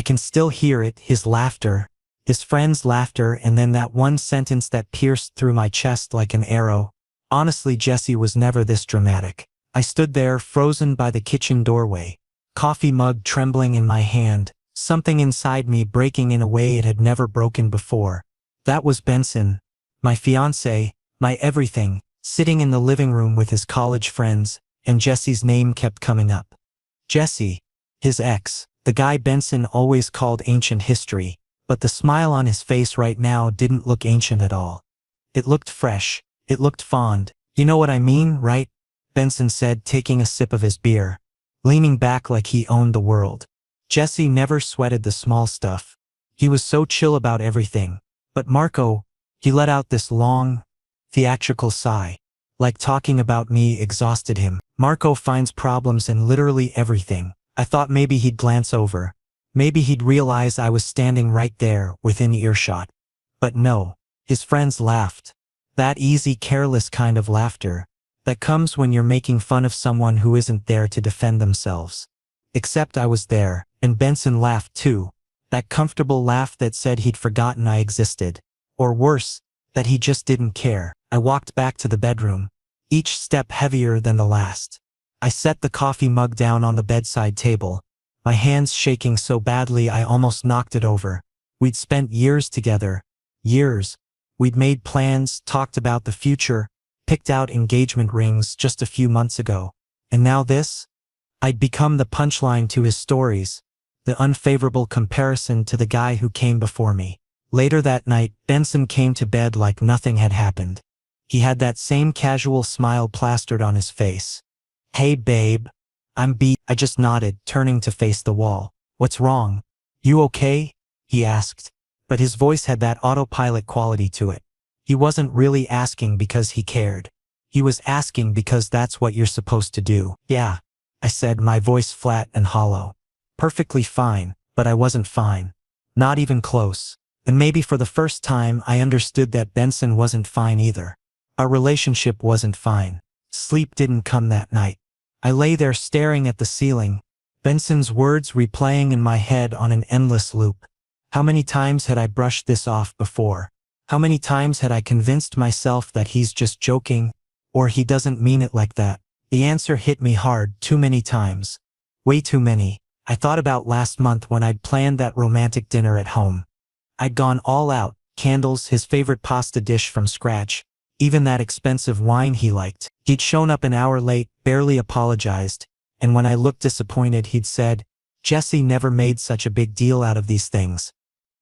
can still hear it, his laughter, his friends' laughter, and then that one sentence that pierced through my chest like an arrow. Honestly, Jesse was never this dramatic. I stood there, frozen by the kitchen doorway, coffee mug trembling in my hand, something inside me breaking in a way it had never broken before. That was Benson, my fiancé, my everything, sitting in the living room with his college friends, and Jesse's name kept coming up. Jesse, his ex, the guy Benson always called ancient history, but the smile on his face right now didn't look ancient at all. It looked fresh, it looked fond. You know what I mean, right? Benson said, taking a sip of his beer, leaning back like he owned the world. Jesse never sweated the small stuff. He was so chill about everything. But Marco, he let out this long, theatrical sigh. Like talking about me exhausted him. Marco finds problems in literally everything. I thought maybe he'd glance over. Maybe he'd realize I was standing right there, within earshot. But no, his friends laughed. That easy, careless kind of laughter that comes when you're making fun of someone who isn't there to defend themselves. Except I was there, and Benson laughed too. That comfortable laugh that said he'd forgotten I existed. Or worse, that he just didn't care. I walked back to the bedroom, each step heavier than the last. I set the coffee mug down on the bedside table, my hands shaking so badly I almost knocked it over. We'd spent years together. Years. We'd made plans, talked about the future, picked out engagement rings just a few months ago. And now this? I'd become the punchline to his stories, the unfavorable comparison to the guy who came before me. Later that night, Benson came to bed like nothing had happened. He had that same casual smile plastered on his face. Hey babe. I'm beat. I just nodded, turning to face the wall. What's wrong? You okay? He asked. But his voice had that autopilot quality to it. He wasn't really asking because he cared. He was asking because that's what you're supposed to do. Yeah, I said, my voice flat and hollow. Perfectly fine, but I wasn't fine. Not even close. And maybe for the first time I understood that Benson wasn't fine either. Our relationship wasn't fine. Sleep didn't come that night. I lay there staring at the ceiling, Benson's words replaying in my head on an endless loop. How many times had I brushed this off before? How many times had I convinced myself that he's just joking, or he doesn't mean it like that? The answer hit me hard, too many times. Way too many. I thought about last month when I'd planned that romantic dinner at home. I'd gone all out, candles, his favorite pasta dish from scratch, even that expensive wine he liked. He'd shown up an hour late, barely apologized, and when I looked disappointed he'd said, "Jesse never made such a big deal out of these things."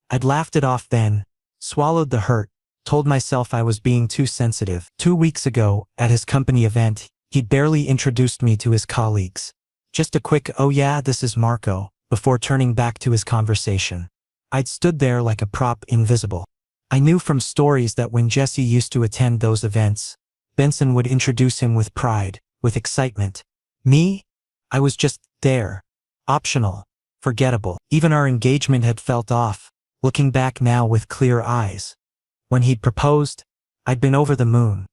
I'd laughed it off then, swallowed the hurt, told myself I was being too sensitive. 2 weeks ago, at his company event, he'd barely introduced me to his colleagues. Just a quick, "Oh yeah, this is Marco," before turning back to his conversation. I'd stood there like a prop, invisible. I knew from stories that when Jesse used to attend those events, Benson would introduce him with pride, with excitement. Me? I was just there. Optional. Forgettable. Even our engagement had felt off, looking back now with clear eyes. When he'd proposed, I'd been over the moon.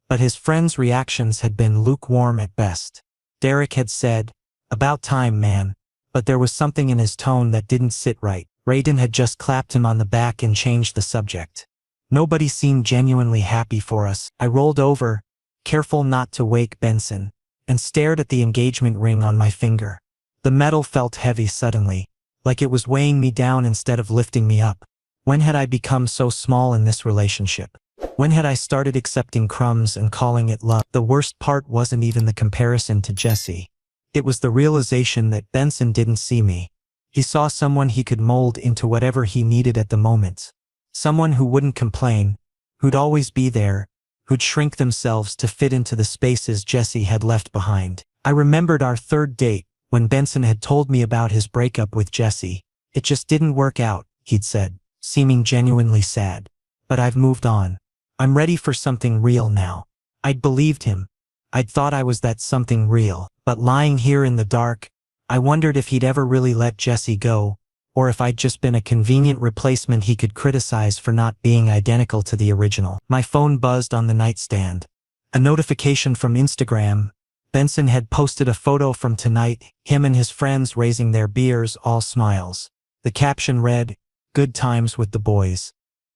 But his friends' reactions had been lukewarm at best. Derek had said, "About time, man," but there was something in his tone that didn't sit right. Raiden had just clapped him on the back and changed the subject. Nobody seemed genuinely happy for us. I rolled over, careful not to wake Benson, and stared at the engagement ring on my finger. The metal felt heavy suddenly, like it was weighing me down instead of lifting me up. When had I become so small in this relationship? When had I started accepting crumbs and calling it love? The worst part wasn't even the comparison to Jesse. It was the realization that Benson didn't see me. He saw someone he could mold into whatever he needed at the moment. Someone who wouldn't complain, who'd always be there, who'd shrink themselves to fit into the spaces Jesse had left behind. I remembered our third date, when Benson had told me about his breakup with Jesse. "It just didn't work out," he'd said, seeming genuinely sad. "But I've moved on. I'm ready for something real now." I'd believed him. I'd thought I was that something real. But lying here in the dark, I wondered if he'd ever really let Jesse go, or if I'd just been a convenient replacement he could criticize for not being identical to the original. My phone buzzed on the nightstand. A notification from Instagram. Benson had posted a photo from tonight, him and his friends raising their beers, all smiles. The caption read, "Good times with the boys."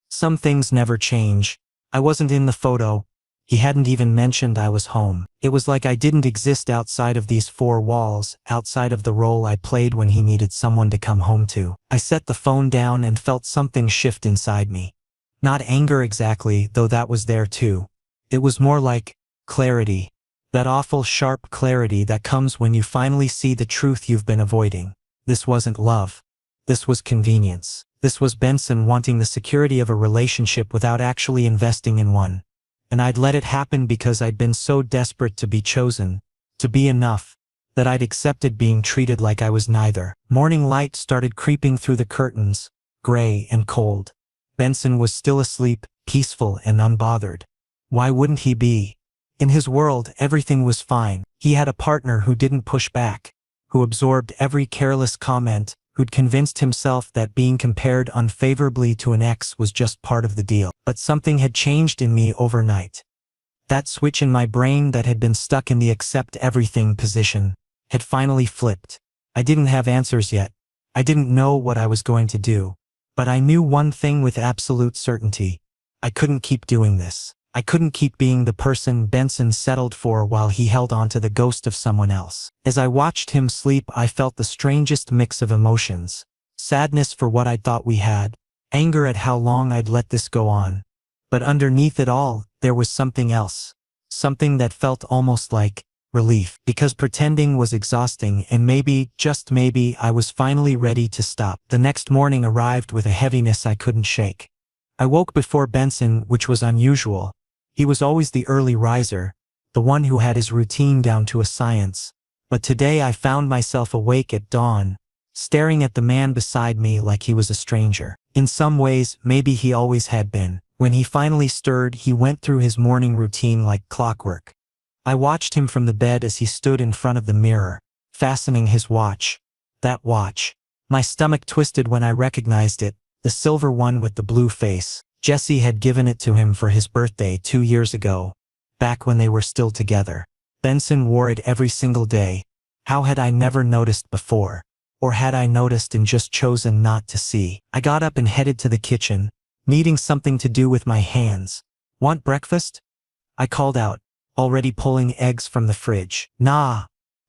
Some things never change. I wasn't in the photo. He hadn't even mentioned I was home. It was like I didn't exist outside of these four walls, outside of the role I played when he needed someone to come home to. I set the phone down and felt something shift inside me. Not anger exactly, though that was there too. It was more like clarity. That awful sharp clarity that comes when you finally see the truth you've been avoiding. This wasn't love. This was convenience. This was Benson wanting the security of a relationship without actually investing in one. And I'd let it happen because I'd been so desperate to be chosen, to be enough, that I'd accepted being treated like I was neither. Morning light started creeping through the curtains, gray and cold. Benson was still asleep, peaceful and unbothered. Why wouldn't he be? In his world, everything was fine. He had a partner who didn't push back, who absorbed every careless comment, who'd convinced himself that being compared unfavorably to an ex was just part of the deal. But something had changed in me overnight. That switch in my brain that had been stuck in the accept everything position had finally flipped. I didn't have answers yet. I didn't know what I was going to do. But I knew one thing with absolute certainty. I couldn't keep doing this. I couldn't keep being the person Benson settled for while he held on to the ghost of someone else. As I watched him sleep, I felt the strangest mix of emotions. Sadness for what I thought we had, anger at how long I'd let this go on. But underneath it all, there was something else. Something that felt almost like relief. Because pretending was exhausting and maybe, just maybe, I was finally ready to stop. The next morning arrived with a heaviness I couldn't shake. I woke before Benson, which was unusual. He was always the early riser, the one who had his routine down to a science. But today I found myself awake at dawn, staring at the man beside me like he was a stranger. In some ways, maybe he always had been. When he finally stirred, he went through his morning routine like clockwork. I watched him from the bed as he stood in front of the mirror, fastening his watch. That watch. My stomach twisted when I recognized it, the silver one with the blue face. Jesse had given it to him for his birthday 2 years ago, back when they were still together. Benson wore it every single day. How had I never noticed before? Or had I noticed and just chosen not to see? I got up and headed to the kitchen, needing something to do with my hands. "Want breakfast?" I called out, already pulling eggs from the fridge. "Nah.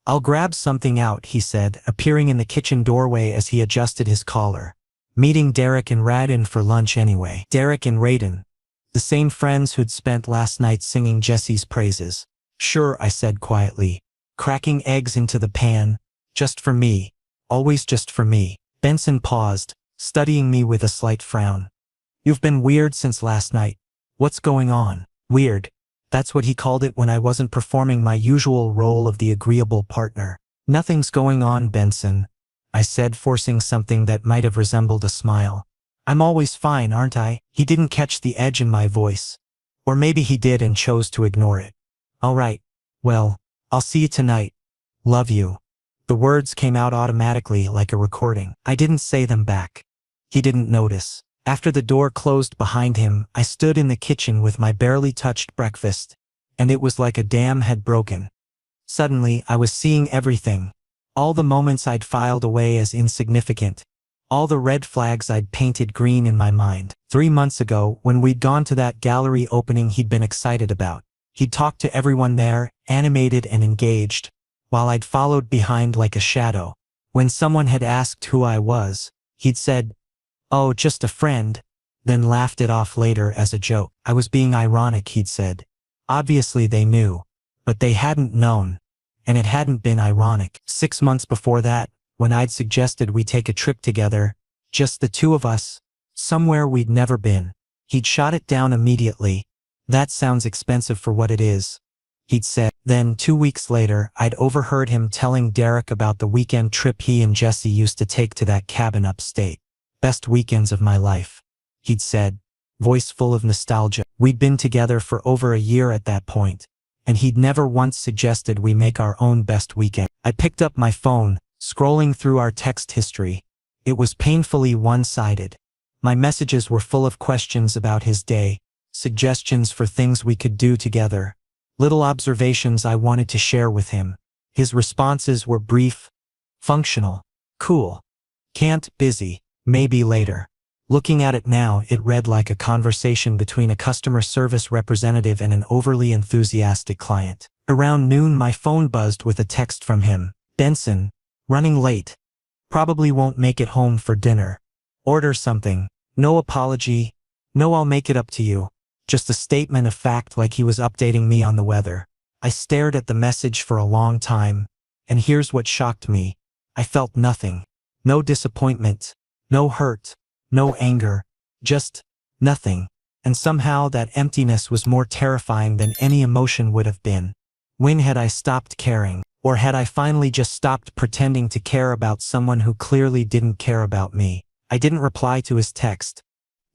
I'll grab something out," he said, appearing in the kitchen doorway as he adjusted his collar. Meeting Derek and Radin for lunch anyway. Derek and Radin. The same friends who'd spent last night singing Jesse's praises. "Sure," I said quietly, cracking eggs into the pan. "Just for me. Always just for me." Benson paused, studying me with a slight frown. "You've been weird since last night. What's going on?" Weird. That's what he called it when I wasn't performing my usual role of the agreeable partner. "Nothing's going on, Benson," I said, forcing something that might have resembled a smile. "I'm always fine, aren't I?" He didn't catch the edge in my voice. Or maybe he did and chose to ignore it. "All right. Well, I'll see you tonight. Love you." The words came out automatically like a recording. I didn't say them back. He didn't notice. After the door closed behind him, I stood in the kitchen with my barely touched breakfast, and it was like a dam had broken. Suddenly, I was seeing everything. All the moments I'd filed away as insignificant. All the red flags I'd painted green in my mind. 3 months ago, when we'd gone to that gallery opening he'd been excited about. He'd talked to everyone there, animated and engaged, while I'd followed behind like a shadow. When someone had asked who I was, he'd said, "Oh, just a friend," then laughed it off later as a joke. I was being ironic, he'd said. Obviously they knew, but they hadn't known. And it hadn't been ironic. 6 months before that, when I'd suggested we take a trip together, just the two of us, somewhere we'd never been, he'd shot it down immediately. "That sounds expensive for what it is," he'd said. Then 2 weeks later, I'd overheard him telling Derek about the weekend trip he and Jesse used to take to that cabin upstate. "Best weekends of my life," he'd said, voice full of nostalgia. We'd been together for over a year at that point, and he'd never once suggested we make our own best weekend. I picked up my phone, scrolling through our text history. It was painfully one-sided. My messages were full of questions about his day, suggestions for things we could do together, little observations I wanted to share with him. His responses were brief, functional, cool, can't, busy. Maybe later. Looking at it now, it read like a conversation between a customer service representative and an overly enthusiastic client. Around noon, my phone buzzed with a text from him. Benson, running late. Probably won't make it home for dinner. Order something. No apology. No, I'll make it up to you. Just a statement of fact, like he was updating me on the weather. I stared at the message for a long time, and here's what shocked me. I felt nothing. No disappointment. No hurt. No anger. Just nothing. And somehow that emptiness was more terrifying than any emotion would have been. When had I stopped caring? Or had I finally just stopped pretending to care about someone who clearly didn't care about me? I didn't reply to his text.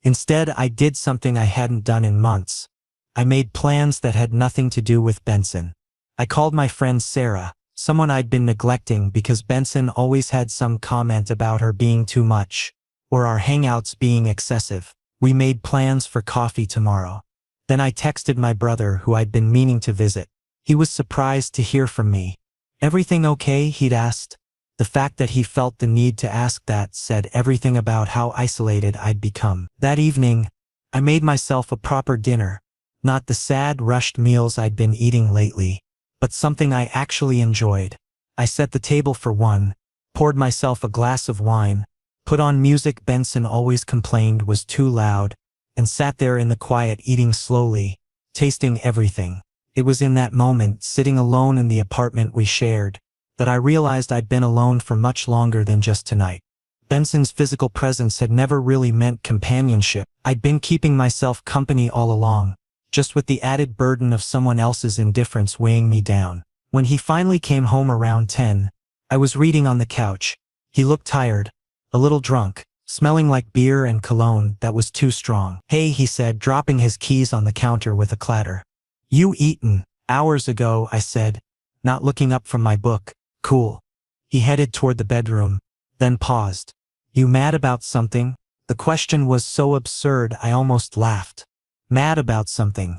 Instead, I did something I hadn't done in months. I made plans that had nothing to do with Benson. I called my friend Sarah, someone I'd been neglecting because Benson always had some comment about her being too much, or our hangouts being excessive. We made plans for coffee tomorrow. Then I texted my brother, who I'd been meaning to visit. He was surprised to hear from me. Everything okay? He'd asked. The fact that he felt the need to ask that said everything about how isolated I'd become. That evening, I made myself a proper dinner. Not the sad, rushed meals I'd been eating lately, but something I actually enjoyed. I set the table for one, poured myself a glass of wine, put on music Benson always complained was too loud, and sat there in the quiet eating slowly, tasting everything. It was in that moment, sitting alone in the apartment we shared, that I realized I'd been alone for much longer than just tonight. Benson's physical presence had never really meant companionship. I'd been keeping myself company all along, just with the added burden of someone else's indifference weighing me down. When he finally came home around 10, I was reading on the couch. He looked tired, a little drunk, smelling like beer and cologne that was too strong. Hey, he said, dropping his keys on the counter with a clatter. You eaten hours ago, I said, not looking up from my book. Cool. He headed toward the bedroom, then paused. You mad about something? The question was so absurd I almost laughed. Mad about something.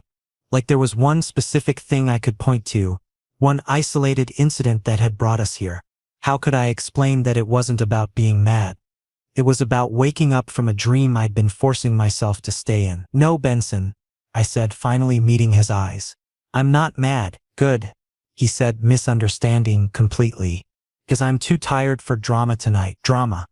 Like there was one specific thing I could point to, one isolated incident that had brought us here. How could I explain that it wasn't about being mad? It was about waking up from a dream I'd been forcing myself to stay in. No, Benson, I said, finally meeting his eyes. I'm not mad. Good, he said, misunderstanding completely. 'Cause I'm too tired for drama tonight. Drama.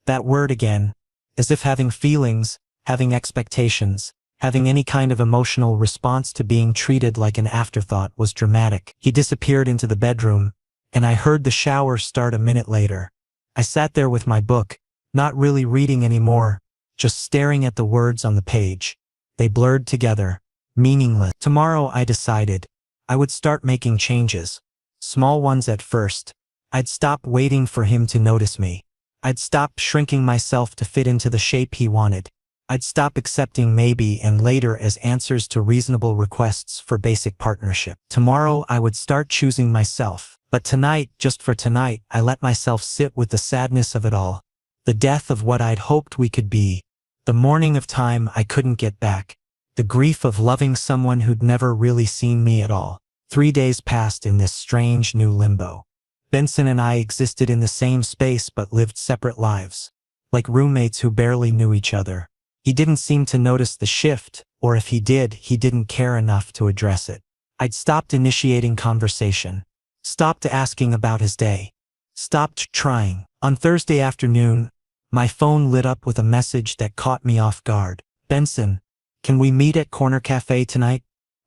That word again. As if having feelings, having expectations, having any kind of emotional response to being treated like an afterthought was dramatic. He disappeared into the bedroom, and I heard the shower start a minute later. I sat there with my book, not really reading anymore, just staring at the words on the page. They blurred together, meaningless. Tomorrow, I decided, I would start making changes. Small ones at first. I'd stop waiting for him to notice me. I'd stop shrinking myself to fit into the shape he wanted. I'd stop accepting maybe and later as answers to reasonable requests for basic partnership. Tomorrow, I would start choosing myself. But tonight, just for tonight, I let myself sit with the sadness of it all. The death of what I'd hoped we could be. The mourning of time I couldn't get back. The grief of loving someone who'd never really seen me at all. 3 days passed in this strange new limbo. Benson and I existed in the same space but lived separate lives. Like roommates who barely knew each other. He didn't seem to notice the shift, or if he did, he didn't care enough to address it. I'd stopped initiating conversation. Stopped asking about his day. Stopped trying. On Thursday afternoon, my phone lit up with a message that caught me off guard. Benson, can we meet at Corner Cafe tonight?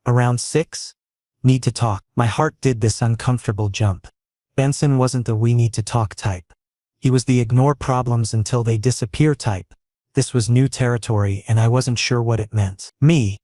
Around 6? Need to talk. My heart did this uncomfortable jump. Benson wasn't the we need to talk type. He was the ignore problems until they disappear type. This was new territory and I wasn't sure what it meant. Me.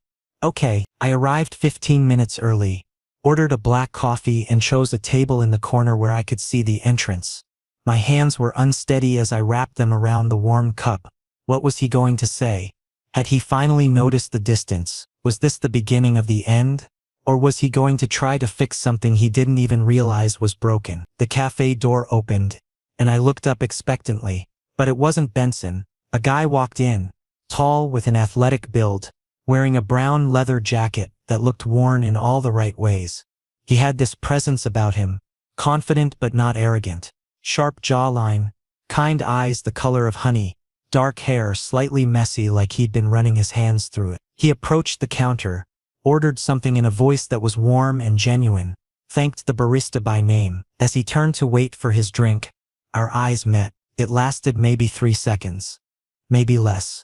Okay, I arrived 15 minutes early, ordered a black coffee and chose a table in the corner where I could see the entrance. My hands were unsteady as I wrapped them around the warm cup. What was he going to say? Had he finally noticed the distance? Was this the beginning of the end? Or was he going to try to fix something he didn't even realize was broken? The cafe door opened, and I looked up expectantly. But it wasn't Benson. A guy walked in, tall with an athletic build, wearing a brown leather jacket that looked worn in all the right ways. He had this presence about him, confident but not arrogant. Sharp jawline, kind eyes the color of honey, dark hair slightly messy like he'd been running his hands through it. He approached the counter, ordered something in a voice that was warm and genuine, thanked the barista by name. As he turned to wait for his drink, our eyes met. It lasted maybe 3 seconds. Maybe less.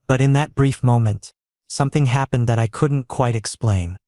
But in that brief moment, something happened that I couldn't quite explain.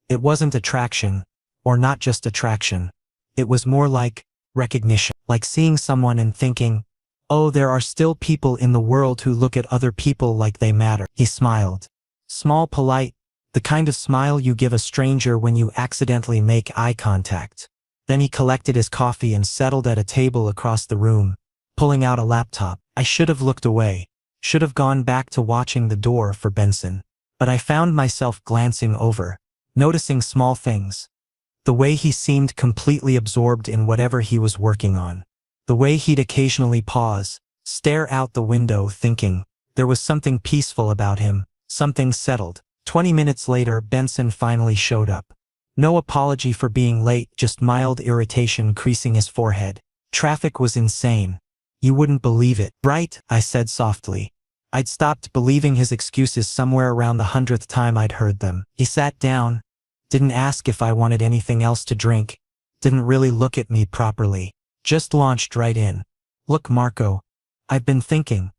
It wasn't attraction, or not just attraction. It was more like recognition, like seeing someone and thinking, oh, there are still people in the world who look at other people like they matter. He smiled. Small, polite, the kind of smile you give a stranger when you accidentally make eye contact. Then he collected his coffee and settled at a table across the room, pulling out a laptop. I should have looked away, should have gone back to watching the door for Benson. But I found myself glancing over, noticing small things. The way he seemed completely absorbed in whatever he was working on. The way he'd occasionally pause, stare out the window thinking. There was something peaceful about him, something settled. 20 minutes later, Benson finally showed up. No apology for being late, just mild irritation creasing his forehead. Traffic was insane. You wouldn't believe it. Right, I said softly. I'd stopped believing his excuses somewhere around the 100th time I'd heard them. He sat down, didn't ask if I wanted anything else to drink, didn't really look at me properly, just launched right in. Look, Marco, I've been thinking.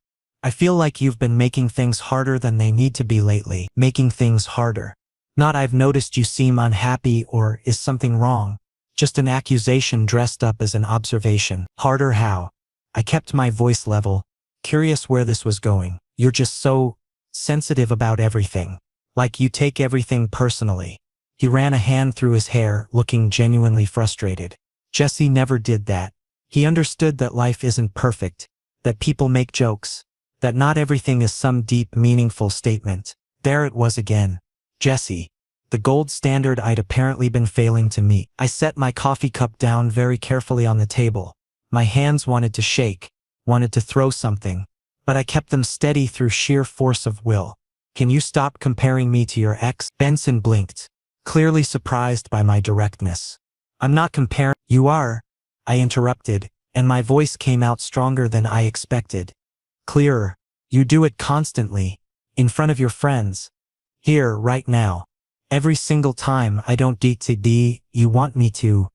I feel like you've been making things harder than they need to be lately. Making things harder. Not I've noticed you seem unhappy or is something wrong. Just an accusation dressed up as an observation. Harder how? I kept my voice level, curious where this was going. You're just so sensitive about everything. Like you take everything personally. He ran a hand through his hair, looking genuinely frustrated. Jesse never did that. He understood that life isn't perfect, that people make jokes, that not everything is some deep, meaningful statement. There it was again. Jesse. The gold standard I'd apparently been failing to meet. I set my coffee cup down very carefully on the table. My hands wanted to shake, wanted to throw something, but I kept them steady through sheer force of will. Can you stop comparing me to your ex? Benson blinked, clearly surprised by my directness. I'm not comparing. You are, I interrupted, and my voice came out stronger than I expected. Clearer. You do it constantly, in front of your friends. Here, right now. Every single time I don't you want me to.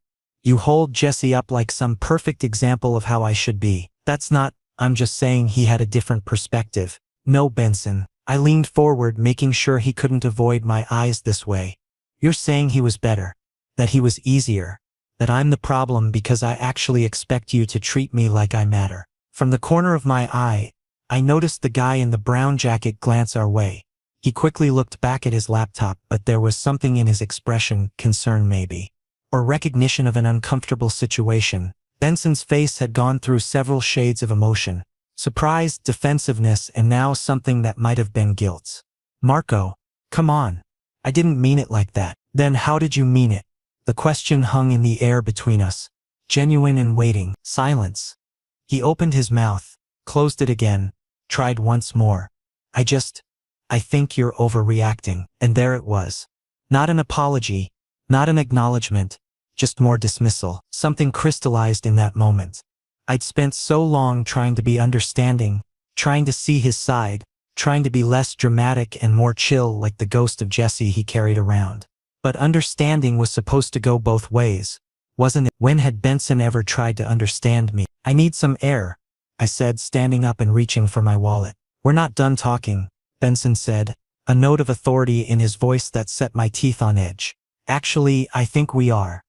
You hold Jesse up like some perfect example of how I should be. That's not, I'm just saying he had a different perspective. No, Benson. I leaned forward, making sure he couldn't avoid my eyes this way. You're saying he was better. That he was easier. That I'm the problem because I actually expect you to treat me like I matter. From the corner of my eye, I noticed the guy in the brown jacket glance our way. He quickly looked back at his laptop, but there was something in his expression, concern maybe, or recognition of an uncomfortable situation. Benson's face had gone through several shades of emotion. Surprise, defensiveness, and now something that might have been guilt. Marco, come on. I didn't mean it like that. Then how did you mean it? The question hung in the air between us, genuine and waiting. Silence. He opened his mouth, closed it again, tried once more. I think you're overreacting. And there it was. Not an apology, not an acknowledgement, just more dismissal. Something crystallized in that moment. I'd spent so long trying to be understanding, trying to see his side, trying to be less dramatic and more chill like the ghost of Jesse he carried around. But understanding was supposed to go both ways, wasn't it? When had Benson ever tried to understand me? I need some air, I said, standing up and reaching for my wallet. We're not done talking, Benson said, a note of authority in his voice that set my teeth on edge. Actually, I think we are.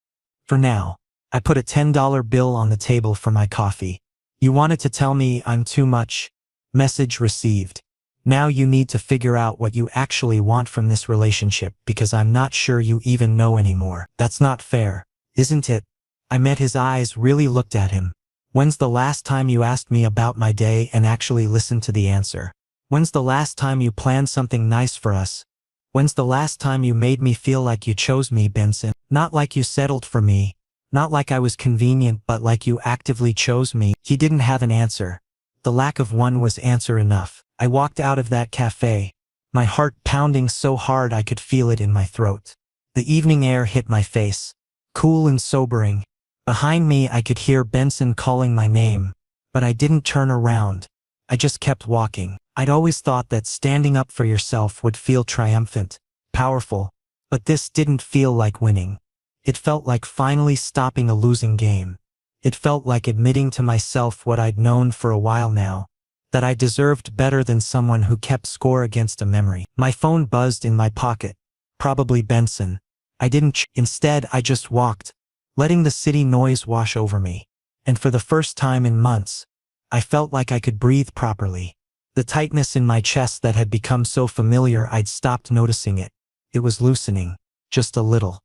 For now. I put a $10 bill on the table for my coffee. You wanted to tell me I'm too much. Message received. Now you need to figure out what you actually want from this relationship because I'm not sure you even know anymore. That's not fair, isn't it? I met his eyes, really looked at him. When's the last time you asked me about my day and actually listened to the answer? When's the last time you planned something nice for us? When's the last time you made me feel like you chose me, Benson? Not like you settled for me. Not like I was convenient, but like you actively chose me. He didn't have an answer. The lack of one was answer enough. I walked out of that cafe, my heart pounding so hard I could feel it in my throat. The evening air hit my face, cool and sobering. Behind me I could hear Benson calling my name, but I didn't turn around. I just kept walking. I'd always thought that standing up for yourself would feel triumphant, powerful, but this didn't feel like winning. It felt like finally stopping a losing game. It felt like admitting to myself what I'd known for a while now, that I deserved better than someone who kept score against a memory. My phone buzzed in my pocket. Probably Benson. I didn't Instead, I just walked, letting the city noise wash over me. And for the first time in months, I felt like I could breathe properly. The tightness in my chest that had become so familiar, I'd stopped noticing it. It was loosening. Just a little.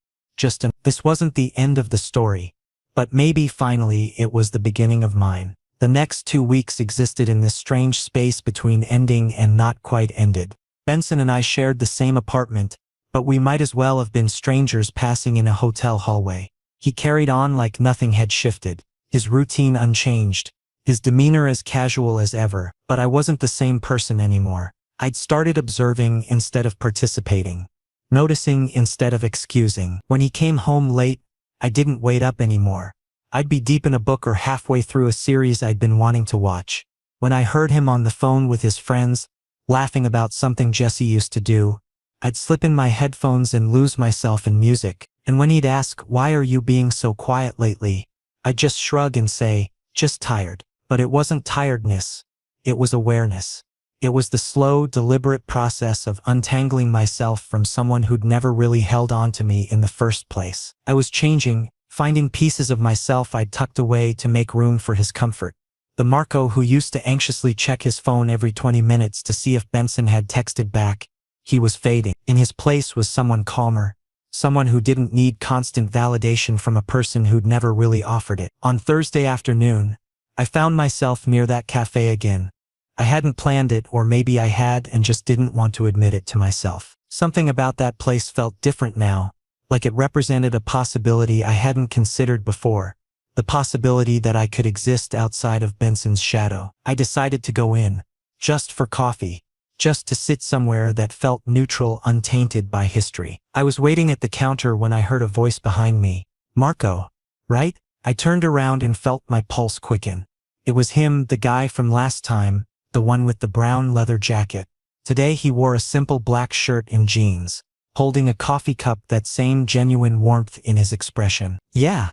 This wasn't the end of the story. But maybe finally it was the beginning of mine. The next 2 weeks existed in this strange space between ending and not quite ended. Benson and I shared the same apartment, but we might as well have been strangers passing in a hotel hallway. He carried on like nothing had shifted, his routine unchanged, his demeanor as casual as ever, but I wasn't the same person anymore. I'd started observing instead of participating, noticing instead of excusing. When he came home late, I didn't wait up anymore. I'd be deep in a book or halfway through a series I'd been wanting to watch. When I heard him on the phone with his friends, laughing about something Jesse used to do, I'd slip in my headphones and lose myself in music. And when he'd ask, "Why are you being so quiet lately?" I'd just shrug and say, "Just tired." But it wasn't tiredness. It was awareness. It was the slow, deliberate process of untangling myself from someone who'd never really held on to me in the first place. I was changing, finding pieces of myself I'd tucked away to make room for his comfort. The Marco who used to anxiously check his phone every 20 minutes to see if Benson had texted back, he was fading. In his place was someone calmer, someone who didn't need constant validation from a person who'd never really offered it. On Thursday afternoon, I found myself near that cafe again. I hadn't planned it, or maybe I had and just didn't want to admit it to myself. Something about that place felt different now, like it represented a possibility I hadn't considered before, the possibility that I could exist outside of Benson's shadow. I decided to go in, just for coffee, just to sit somewhere that felt neutral, untainted by history. I was waiting at the counter when I heard a voice behind me. "Marco, right?" I turned around and felt my pulse quicken. It was him, the guy from last time, the one with the brown leather jacket. Today he wore a simple black shirt and jeans, holding a coffee cup, that same genuine warmth in his expression. "Yeah,"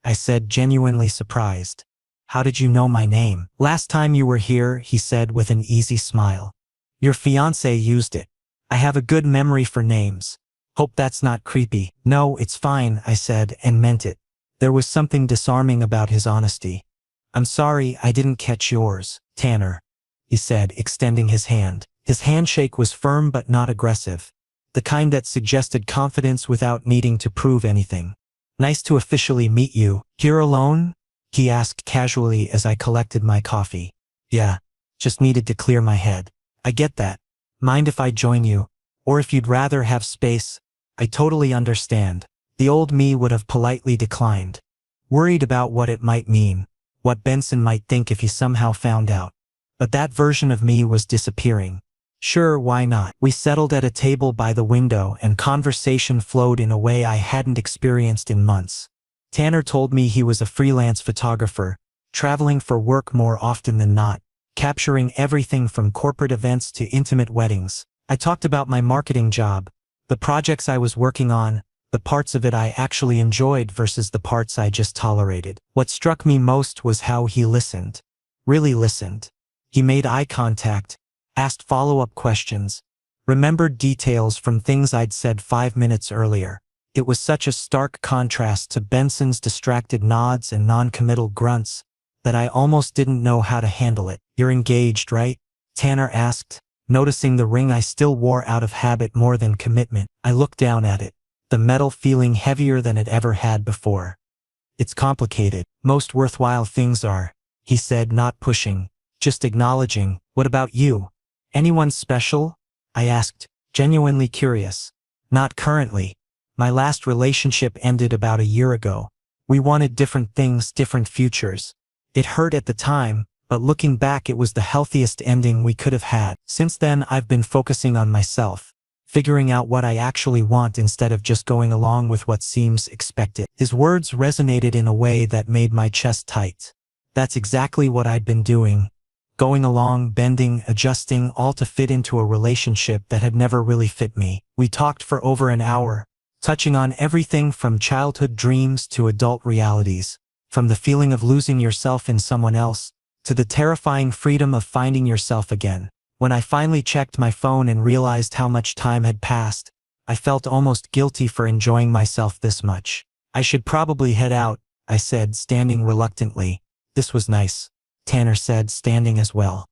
I said, genuinely surprised. "How did you know my name?" "Last time you were here," he said with an easy smile. "Your fiancé used it. I have a good memory for names. Hope that's not creepy." "No, it's fine," I said, and meant it. There was something disarming about his honesty. "I'm sorry I didn't catch yours, Tanner," he said, extending his hand. His handshake was firm but not aggressive, the kind that suggested confidence without needing to prove anything. "Nice to officially meet you. Here alone?" he asked casually as I collected my coffee. "Yeah, just needed to clear my head." "I get that. Mind if I join you? Or if you'd rather have space?" "I totally understand." The old me would have politely declined, worried about what it might mean, what Benson might think if he somehow found out. But that version of me was disappearing. Sure, why not? We settled at a table by the window and conversation flowed in a way I hadn't experienced in months. Tanner told me he was a freelance photographer, traveling for work more often than not, capturing everything from corporate events to intimate weddings. I talked about my marketing job, the projects I was working on, the parts of it I actually enjoyed versus the parts I just tolerated. What struck me most was how he listened. Really listened. He made eye contact, asked follow-up questions, remembered details from things I'd said 5 minutes earlier. It was such a stark contrast to Benson's distracted nods and non-committal grunts that I almost didn't know how to handle it. "You're engaged, right?" Tanner asked, noticing the ring I still wore out of habit more than commitment. I looked down at it, the metal feeling heavier than it ever had before. "It's complicated. Most worthwhile things are," he said, not pushing, just acknowledging. "What about you? Anyone special?" I asked, genuinely curious. "Not currently. My last relationship ended about a year ago. We wanted different things, different futures. It hurt at the time, but looking back it was the healthiest ending we could have had. Since then I've been focusing on myself, figuring out what I actually want instead of just going along with what seems expected." His words resonated in a way that made my chest tight. That's exactly what I'd been doing. going along, bending, adjusting, all to fit into a relationship that had never really fit me. We talked for over an hour, touching on everything from childhood dreams to adult realities, from the feeling of losing yourself in someone else, to the terrifying freedom of finding yourself again. When I finally checked my phone and realized how much time had passed, I felt almost guilty for enjoying myself this much. I should probably head out, I said, standing reluctantly. This was nice, Tanner said, standing as well.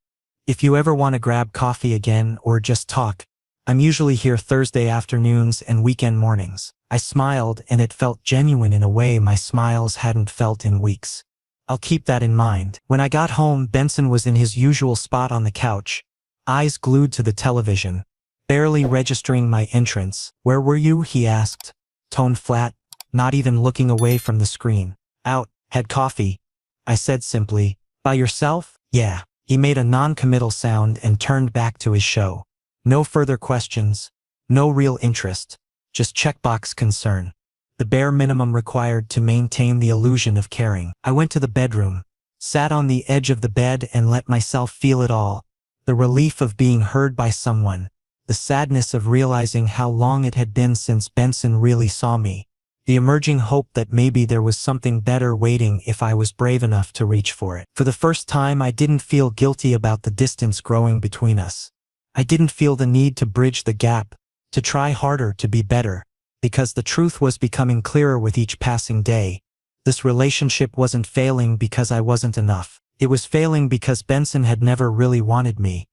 If you ever want to grab coffee again or just talk, I'm usually here Thursday afternoons and weekend mornings. I smiled, and it felt genuine in a way my smiles hadn't felt in weeks. I'll keep that in mind. When I got home, Benson was in his usual spot on the couch, eyes glued to the television, barely registering my entrance. Where were you? He asked, tone flat, not even looking away from the screen. Out, had coffee, I said simply. By yourself? Yeah. He made a non-committal sound and turned back to his show. No further questions, no real interest, just checkbox concern. The bare minimum required to maintain the illusion of caring. I went to the bedroom, sat on the edge of the bed and let myself feel it all. The relief of being heard by someone, the sadness of realizing how long it had been since Benson really saw me, the emerging hope that maybe there was something better waiting if I was brave enough to reach for it. For the first time, I didn't feel guilty about the distance growing between us. I didn't feel the need to bridge the gap, to try harder, to be better, because the truth was becoming clearer with each passing day. This relationship wasn't failing because I wasn't enough. It was failing because Benson had never really wanted me.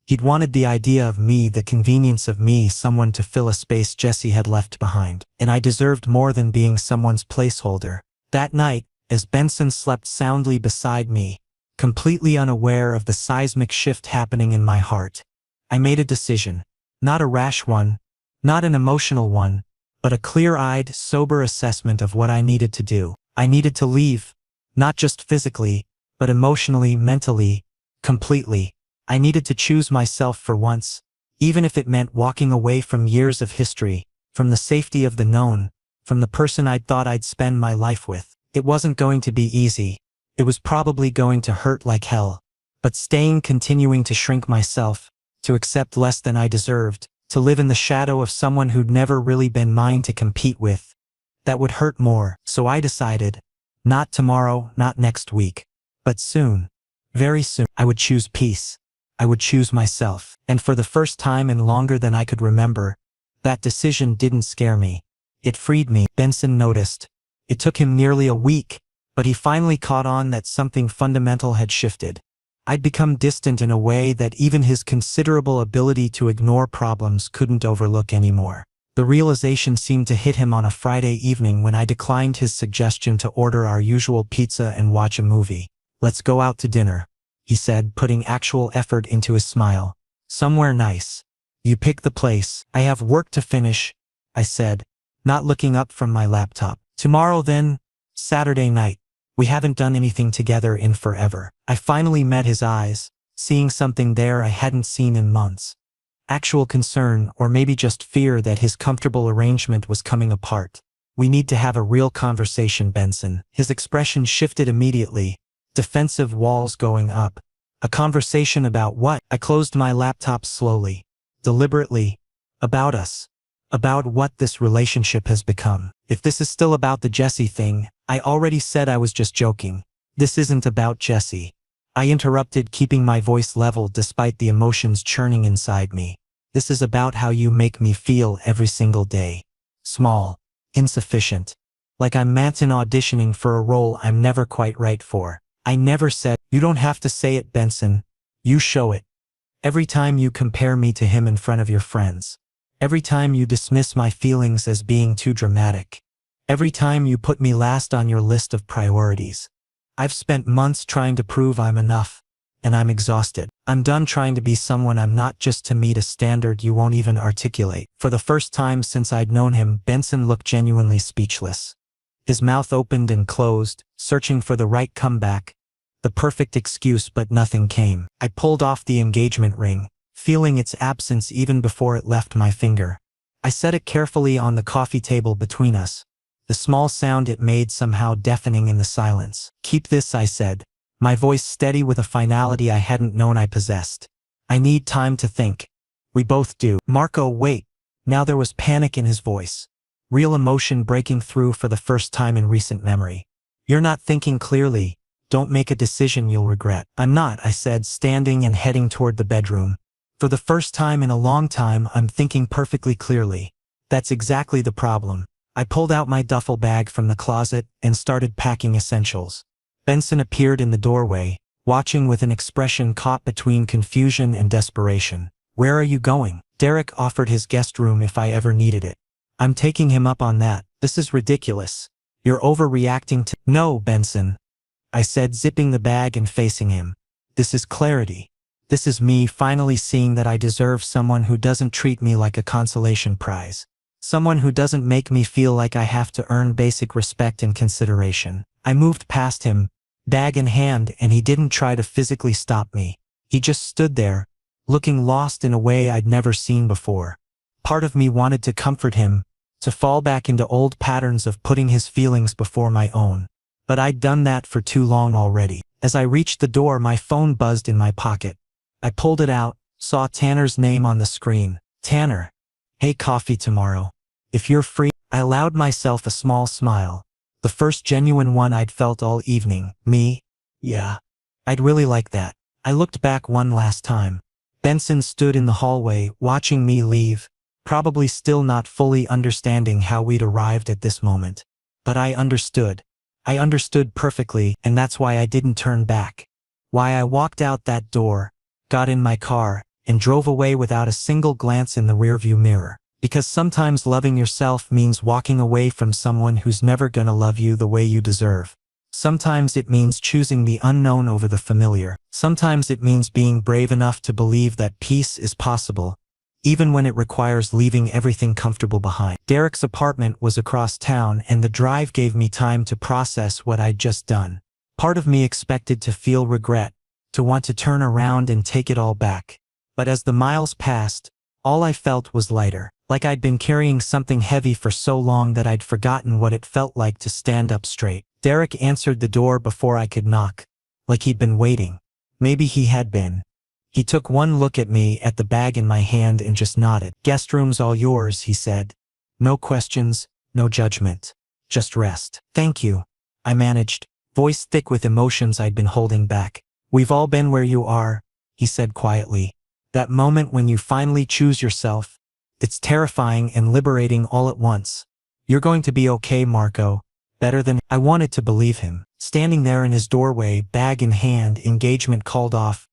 He'd wanted the idea of me, the convenience of me, someone to fill a space Jesse had left behind. And I deserved more than being someone's placeholder. That night, as Benson slept soundly beside me, completely unaware of the seismic shift happening in my heart, I made a decision. Not a rash one, not an emotional one, but a clear-eyed, sober assessment of what I needed to do. I needed to leave, not just physically, but emotionally, mentally, completely. I needed to choose myself for once, even if it meant walking away from years of history, from the safety of the known, from the person I'd thought I'd spend my life with. It wasn't going to be easy. It was probably going to hurt like hell. But staying, continuing to shrink myself, to accept less than I deserved, to live in the shadow of someone who'd never really been mine to compete with, that would hurt more. So I decided, not tomorrow, not next week, but soon, very soon, I would choose peace. I would choose myself. And for the first time in longer than I could remember, that decision didn't scare me. It freed me. Benson noticed. It took him nearly a week, but he finally caught on that something fundamental had shifted. I'd become distant in a way that even his considerable ability to ignore problems couldn't overlook anymore. The realization seemed to hit him on a Friday evening when I declined his suggestion to order our usual pizza and watch a movie. Let's go out to dinner, he said, putting actual effort into his smile. Somewhere nice. You pick the place. I have work to finish, I said, not looking up from my laptop. Tomorrow then? Saturday night. We haven't done anything together in forever. I finally met his eyes, seeing something there I hadn't seen in months. Actual concern, or maybe just fear that his comfortable arrangement was coming apart. We need to have a real conversation, Benson. His expression shifted immediately, defensive walls going up. A conversation about what? I closed my laptop slowly, deliberately. About us. About what this relationship has become. If this is still about the Jesse thing, I already said I was just joking. This isn't about Jesse. I interrupted, keeping my voice level despite the emotions churning inside me. This is about how you make me feel every single day. Small. Insufficient. Like I'm Manson auditioning for a role I'm never quite right for. I never said, you don't have to say it, Benson. You show it. Every time you compare me to him in front of your friends. Every time you dismiss my feelings as being too dramatic. Every time you put me last on your list of priorities. I've spent months trying to prove I'm enough, and I'm exhausted. I'm done trying to be someone I'm not just to meet a standard you won't even articulate. For the first time since I'd known him, Benson looked genuinely speechless. His mouth opened and closed, searching for the right comeback, the perfect excuse, but nothing came. I pulled off the engagement ring, feeling its absence even before it left my finger. I set it carefully on the coffee table between us, the small sound it made somehow deafening in the silence. Keep this, I said, my voice steady with a finality I hadn't known I possessed. I need time to think. We both do. Marco, wait. Now there was panic in his voice. Real emotion breaking through for the first time in recent memory. You're not thinking clearly. Don't make a decision you'll regret. I'm not, I said, standing and heading toward the bedroom. For the first time in a long time, I'm thinking perfectly clearly. That's exactly the problem. I pulled out my duffel bag from the closet and started packing essentials. Benson appeared in the doorway, watching with an expression caught between confusion and desperation. Where are you going? Derek offered his guest room if I ever needed it. I'm taking him up on that. This is ridiculous. You're overreacting to— No, Benson, I said, zipping the bag and facing him. This is clarity. This is me finally seeing that I deserve someone who doesn't treat me like a consolation prize. Someone who doesn't make me feel like I have to earn basic respect and consideration. I moved past him, bag in hand, and he didn't try to physically stop me. He just stood there, looking lost in a way I'd never seen before. Part of me wanted to comfort him, to fall back into old patterns of putting his feelings before my own. But I'd done that for too long already. As I reached the door, my phone buzzed in my pocket. I pulled it out, saw Tanner's name on the screen. Tanner. Hey, coffee tomorrow. If you're free. I allowed myself a small smile. The first genuine one I'd felt all evening. Me? Yeah. I'd really like that. I looked back one last time. Benson stood in the hallway, watching me leave, probably still not fully understanding how we'd arrived at this moment. But I understood. I understood perfectly, and that's why I didn't turn back. Why I walked out that door, got in my car, and drove away without a single glance in the rearview mirror. Because sometimes loving yourself means walking away from someone who's never gonna love you the way you deserve. Sometimes it means choosing the unknown over the familiar. Sometimes it means being brave enough to believe that peace is possible, even when it requires leaving everything comfortable behind. Derek's apartment was across town, and the drive gave me time to process what I'd just done. Part of me expected to feel regret, to want to turn around and take it all back. But as the miles passed, all I felt was lighter, like I'd been carrying something heavy for so long that I'd forgotten what it felt like to stand up straight. Derek answered the door before I could knock, like he'd been waiting. Maybe he had been. He took one look at me, at the bag in my hand, and just nodded. Guest room's all yours, he said. No questions, no judgment. Just rest. Thank you, I managed, voice thick with emotions I'd been holding back. We've all been where you are, he said quietly. That moment when you finally choose yourself. It's terrifying and liberating all at once. You're going to be okay, Marco. Better than— I wanted to believe him. Standing there in his doorway, bag in hand, engagement called off,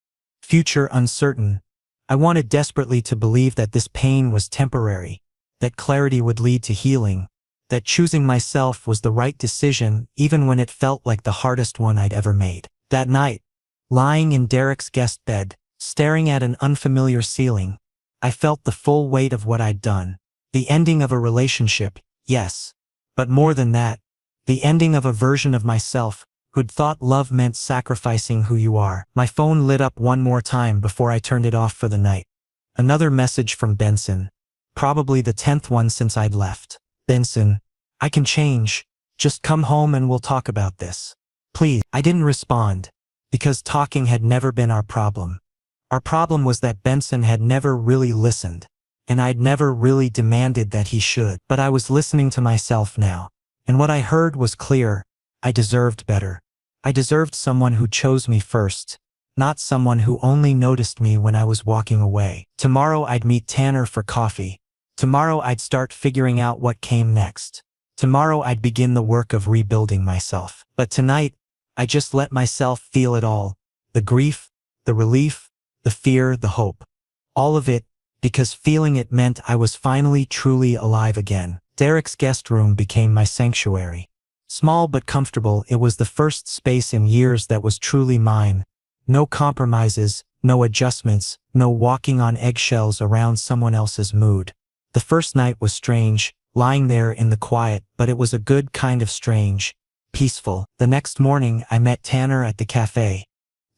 future uncertain. I wanted desperately to believe that this pain was temporary, that clarity would lead to healing, that choosing myself was the right decision even when it felt like the hardest one I'd ever made. That night, lying in Derek's guest bed, staring at an unfamiliar ceiling, I felt the full weight of what I'd done. The ending of a relationship, yes. But more than that, the ending of a version of myself who'd thought love meant sacrificing who you are. My phone lit up one more time before I turned it off for the night. Another message from Benson. Probably the 10th one since I'd left. Benson, I can change. Just come home and we'll talk about this. Please. I didn't respond, because talking had never been our problem. Our problem was that Benson had never really listened, and I'd never really demanded that he should. But I was listening to myself now, and what I heard was clear. I deserved better. I deserved someone who chose me first, not someone who only noticed me when I was walking away. Tomorrow I'd meet Tanner for coffee. Tomorrow I'd start figuring out what came next. Tomorrow I'd begin the work of rebuilding myself. But tonight, I just let myself feel it all. The grief, the relief, the fear, the hope. All of it, because feeling it meant I was finally truly alive again. Derek's guest room became my sanctuary. Small but comfortable, it was the first space in years that was truly mine. No compromises, no adjustments, no walking on eggshells around someone else's mood. The first night was strange, lying there in the quiet, but it was a good kind of strange, peaceful. The next morning I met Tanner at the cafe.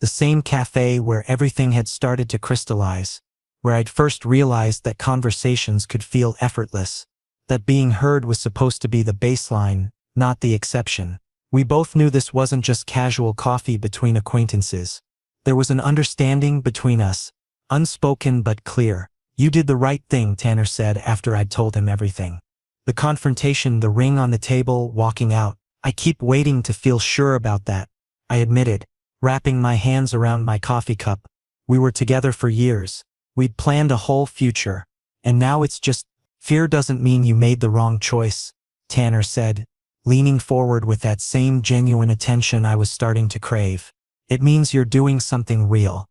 The same cafe where everything had started to crystallize, where I'd first realized that conversations could feel effortless, that being heard was supposed to be the baseline, not the exception. We both knew this wasn't just casual coffee between acquaintances. There was an understanding between us, unspoken but clear. "You did the right thing," Tanner said after I'd told him everything. The confrontation, the ring on the table, walking out. "I keep waiting to feel sure about that," I admitted, wrapping my hands around my coffee cup. "We were together for years. We'd planned a whole future. And now it's just, fear doesn't mean you made the wrong choice," Tanner said, leaning forward with that same genuine attention I was starting to crave. "It means you're doing something real.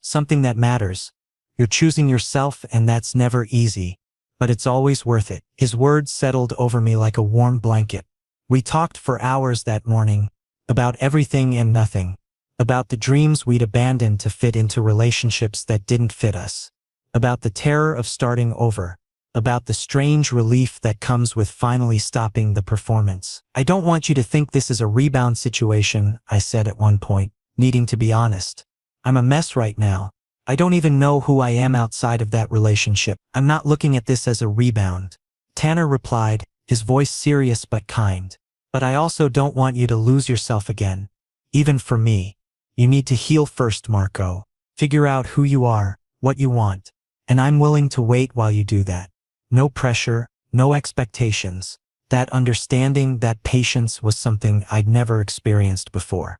Something that matters. You're choosing yourself, and that's never easy. But it's always worth it." His words settled over me like a warm blanket. We talked for hours that morning, about everything and nothing, about the dreams we'd abandoned to fit into relationships that didn't fit us, about the terror of starting over, about the strange relief that comes with finally stopping the performance. "I don't want you to think this is a rebound situation," I said at one point, needing to be honest. "I'm a mess right now. I don't even know who I am outside of that relationship. I'm not looking at this as a rebound," Tanner replied, his voice serious but kind. "But I also don't want you to lose yourself again. Even for me. You need to heal first, Marco. Figure out who you are, what you want. And I'm willing to wait while you do that. No pressure, no expectations." That understanding, that patience was something I'd never experienced before.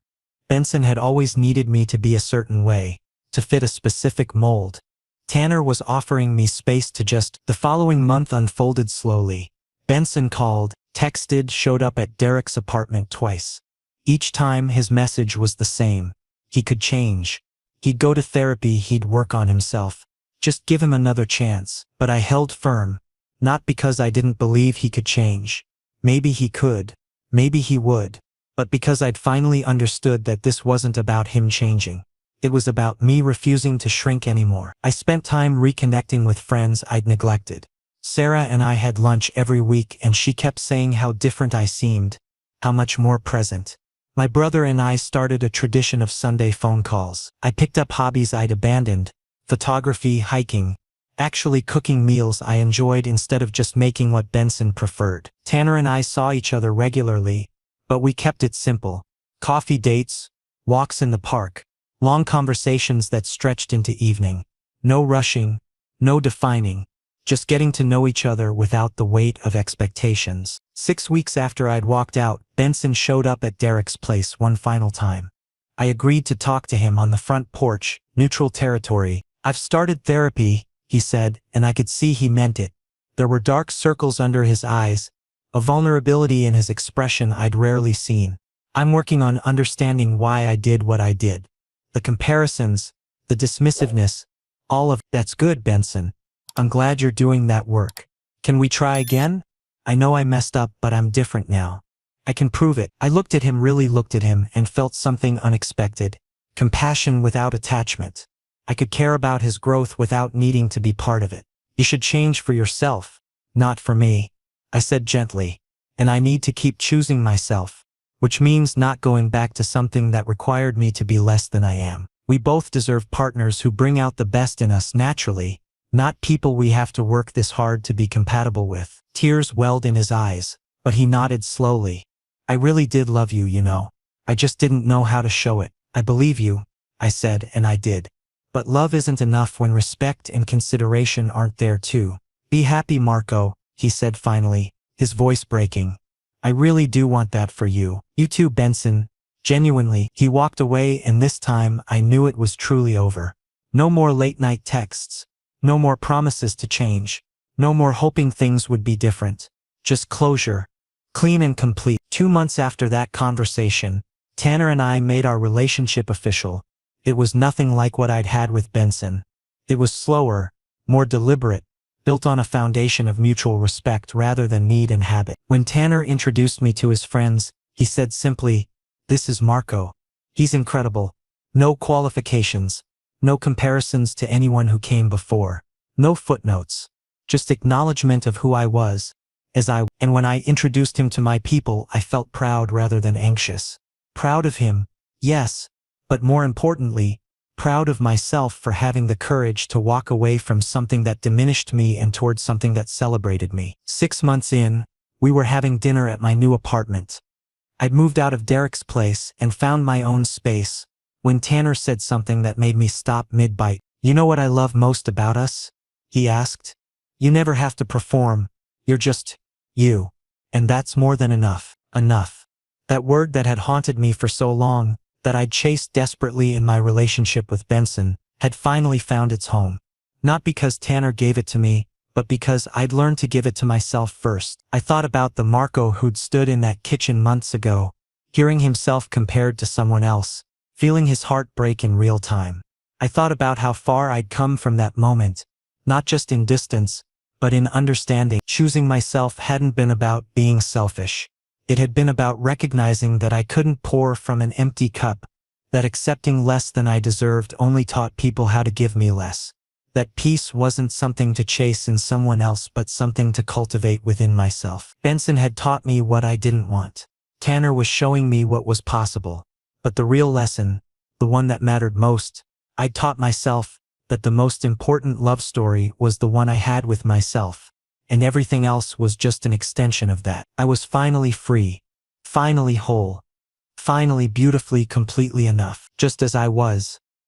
Benson had always needed me to be a certain way, to fit a specific mold. Tanner was offering me space to just. The following month unfolded slowly. Benson called, texted, showed up at Derek's apartment twice. Each time his message was the same. He could change. He'd go to therapy, he'd work on himself. Just give him another chance. But I held firm. Not because I didn't believe he could change. Maybe he could. Maybe he would. But because I'd finally understood that this wasn't about him changing. It was about me refusing to shrink anymore. I spent time reconnecting with friends I'd neglected. Sarah and I had lunch every week, and she kept saying how different I seemed, how much more present. My brother and I started a tradition of Sunday phone calls. I picked up hobbies I'd abandoned, photography, hiking, actually cooking meals I enjoyed instead of just making what Benson preferred. Tanner and I saw each other regularly, but we kept it simple. Coffee dates, walks in the park, long conversations that stretched into evening. No rushing, no defining, just getting to know each other without the weight of expectations. 6 weeks after I'd walked out, Benson showed up at Derek's place one final time. I agreed to talk to him on the front porch, neutral territory. "I've started therapy," he said, and I could see he meant it. There were dark circles under his eyes, a vulnerability in his expression I'd rarely seen. "I'm working on understanding why I did what I did. The comparisons, the dismissiveness, all of that's good, Benson. I'm glad you're doing that work. Can we try again? I know I messed up, but I'm different now. I can prove it." I looked at him, really looked at him, and felt something unexpected. Compassion without attachment. I could care about his growth without needing to be part of it. "You should change for yourself, not for me," I said gently. "And I need to keep choosing myself, which means not going back to something that required me to be less than I am. We both deserve partners who bring out the best in us naturally, not people we have to work this hard to be compatible with." Tears welled in his eyes, but he nodded slowly. "I really did love you, you know. I just didn't know how to show it." "I believe you," I said, and I did. "But love isn't enough when respect and consideration aren't there too. Be happy, Marco," he said finally, his voice breaking. "I really do want that for you. You too, Benson." Genuinely, he walked away, and this time I knew it was truly over. No more late-night texts. No more promises to change. No more hoping things would be different. Just closure. Clean and complete. 2 months after that conversation, Tanner and I made our relationship official. It was nothing like what I'd had with Benson. It was slower, more deliberate, built on a foundation of mutual respect rather than need and habit. When Tanner introduced me to his friends, he said simply, "This is Marco. He's incredible. No qualifications. No comparisons to anyone who came before. No footnotes. Just acknowledgement of who I was, and when I introduced him to my people, I felt proud rather than anxious. Proud of him, yes, but more importantly, proud of myself for having the courage to walk away from something that diminished me and towards something that celebrated me." 6 months in, we were having dinner at my new apartment. I'd moved out of Derek's place and found my own space when Tanner said something that made me stop mid-bite. "You know what I love most about us?" he asked. "You never have to perform. You're just you. And that's more than enough." Enough. That word that had haunted me for so long, that I'd chased desperately in my relationship with Benson, had finally found its home. Not because Tanner gave it to me, but because I'd learned to give it to myself first. I thought about the Marco who'd stood in that kitchen months ago, hearing himself compared to someone else, feeling his heart break in real time. I thought about how far I'd come from that moment, not just in distance, but in understanding. Choosing myself hadn't been about being selfish. It had been about recognizing that I couldn't pour from an empty cup, that accepting less than I deserved only taught people how to give me less. That peace wasn't something to chase in someone else but something to cultivate within myself. Benson had taught me what I didn't want. Tanner was showing me what was possible. But the real lesson, the one that mattered most, I'd taught myself that the most important love story was the one I had with myself, and everything else was just an extension of that. I was finally free, finally whole, finally beautifully completely enough, just as I was.